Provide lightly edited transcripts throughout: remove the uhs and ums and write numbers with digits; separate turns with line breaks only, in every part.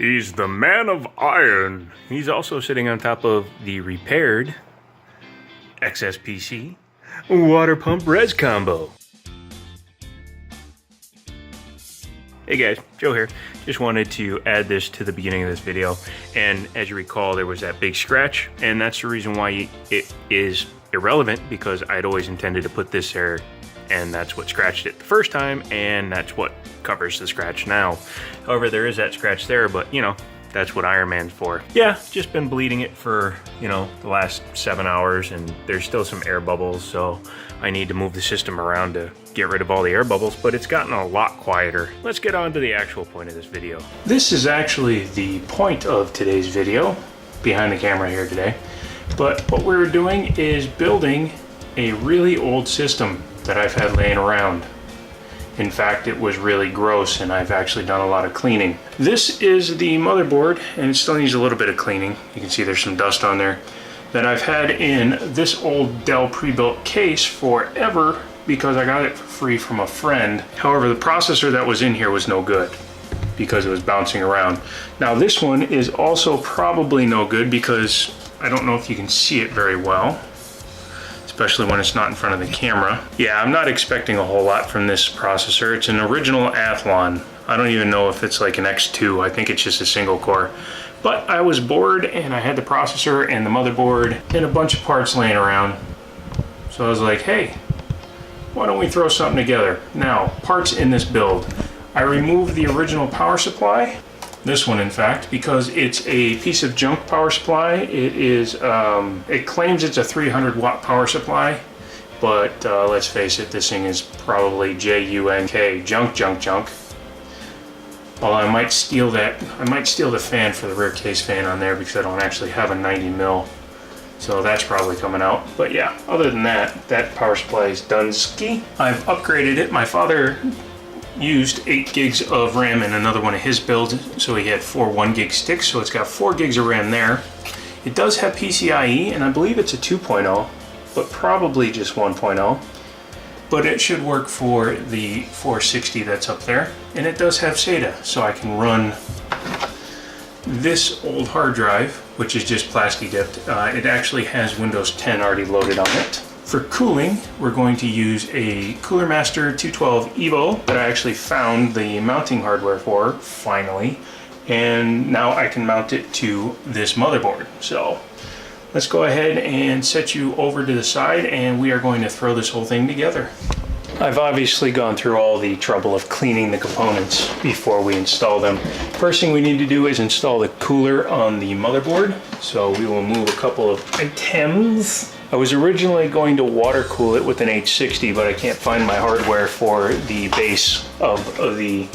He's the man of iron. He's also sitting on top of the repaired XSPC water pump res combo. Hey guys, Joe here. Just wanted to add this to the beginning of this video. And as you recall, there was that big scratch, and that's the reason why it is irrelevant, because I'd always intended to put this there, and that's what scratched it the first time, and that's what covers the scratch now. However, there is that scratch there, but you know, that's what Iron Man's for. Yeah, just been bleeding it for, you know, the last 7 hours, and there's still some air bubbles, so I need to move the system around to get rid of all the air bubbles, but it's gotten a lot quieter. Let's get on to the actual point of this video. This is actually the point of today's video, behind the camera here today. But what we're doing is building a really old system that I've had laying around. In fact, it was really gross, and I've actually done a lot of cleaning. This is the motherboard, and it still needs a little bit of cleaning. You can see there's some dust on there that I've had in this old Dell pre-built case forever because I got it for free from a friend. However, the processor that was in here was no good because it was bouncing around. Now this one is also probably no good because I don't know if you can see it very well, especially when it's not in front of the camera. Yeah, I'm not expecting a whole lot from this processor. It's an original Athlon. I don't even know if it's like an X2. I think it's just a single core. But I was bored, and I had the processor and the motherboard and a bunch of parts laying around. So I was like, hey, why don't we throw something together? Now, parts in this build. I removed the original power supply. This one, in fact, because it's a piece of junk power supply. It is, it claims it's a 300 watt power supply, but let's face it, this thing is probably J-U-N-K, junk. Well, I might steal that. I might steal the fan for the rear case fan on there because I don't actually have a 90 mil. So that's probably coming out. But yeah, other than that, that power supply is Dunsky. I've upgraded it. My father used 8 gigs of RAM in another one of his builds, so he had 4 1 gig sticks, so it's got 4 gigs of RAM there. It does have PCIe, and I believe it's a 2.0, but probably just 1.0. But it should work for the 460 that's up there, and it does have SATA, so I can run this old hard drive, which is just plastic dipped. It actually has Windows 10 already loaded on it. For cooling, we're going to use a Cooler Master 212 Evo that I actually found the mounting hardware for, finally, and now I can mount it to this motherboard. So let's go ahead and set you over to the side, and we are going to throw this whole thing together. I've obviously gone through all the trouble of cleaning the components before we install them. First thing we need to do is install the cooler on the motherboard. So we will move a couple of items. I was originally going to water cool it with an H60, but I can't find my hardware for the base of the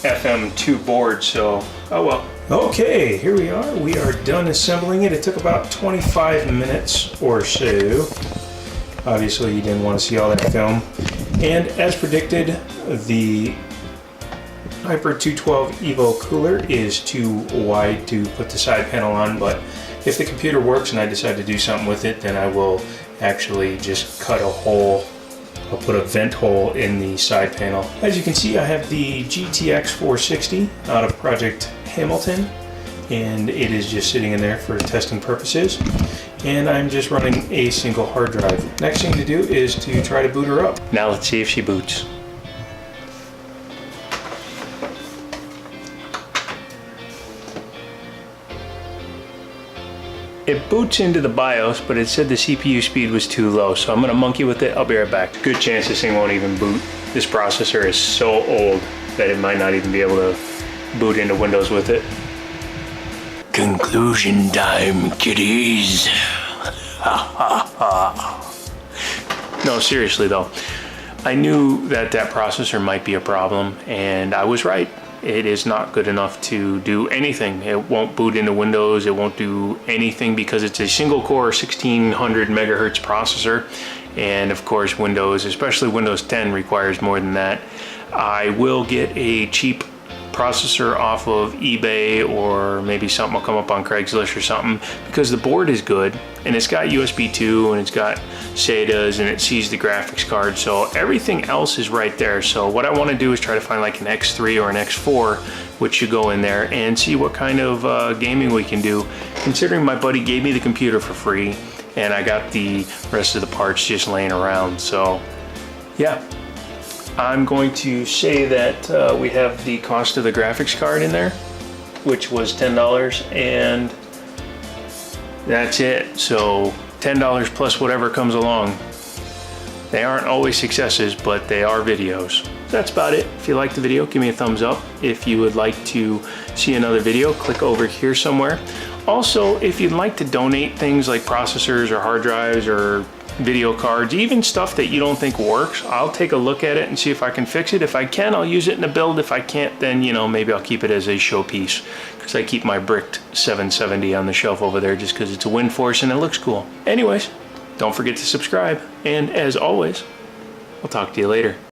FM2 board, so oh well. Okay, here we are. We are done assembling it. It took about 25 minutes or so. Obviously, you didn't want to see all that film. And as predicted, the Hyper 212 Evo cooler is too wide to put the side panel on, but if the computer works and I decide to do something with it, then I will actually just cut a hole. I'll put a vent hole in the side panel. As you can see, I have the GTX 460 out of Project Hamilton, and it is just sitting in there for testing purposes. And I'm just running a single hard drive. Next thing to do is to try to boot her up. Now let's see if she boots. It boots into the BIOS, but it said the CPU speed was too low, so I'm gonna monkey with it. I'll be right back. Good chance this thing won't even boot. This processor is so old that it might not even be able to boot into Windows with it. Conclusion time, kiddies. No, seriously though. I knew that that processor might be a problem, and I was right. It is not good enough to do anything. It won't boot into Windows. It won't do anything because it's a single core 1600 megahertz processor. And of course, Windows, especially Windows 10, requires more than that. I will get a cheap processor off of eBay, or maybe something will come up on Craigslist or something, because the board is good and it's got USB 2 and it's got SATAs and it sees the graphics card, so everything else is right there. So what I want to do is try to find like an X3 or an X4 which should go in there, and see what kind of gaming we can do, considering my buddy gave me the computer for free and I got the rest of the parts just laying around. So yeah, I'm going to say that we have the cost of the graphics card in there, which was $10, and that's it. So $10 plus whatever comes along. They aren't always successes, but they are videos. That's about it. If you liked the video, give me a thumbs up. If you would like to see another video, click over here somewhere. Also, if you'd like to donate things like processors or hard drives or video cards, even stuff that you don't think works, I'll take a look at it and see if I can fix it. If I can, I'll use it in a build. If I can't, then, you know, maybe I'll keep it as a showpiece, because I keep my bricked 770 on the shelf over there just because it's a wind force and it looks cool. Anyways, don't forget to subscribe, and as always, I'll talk to you later.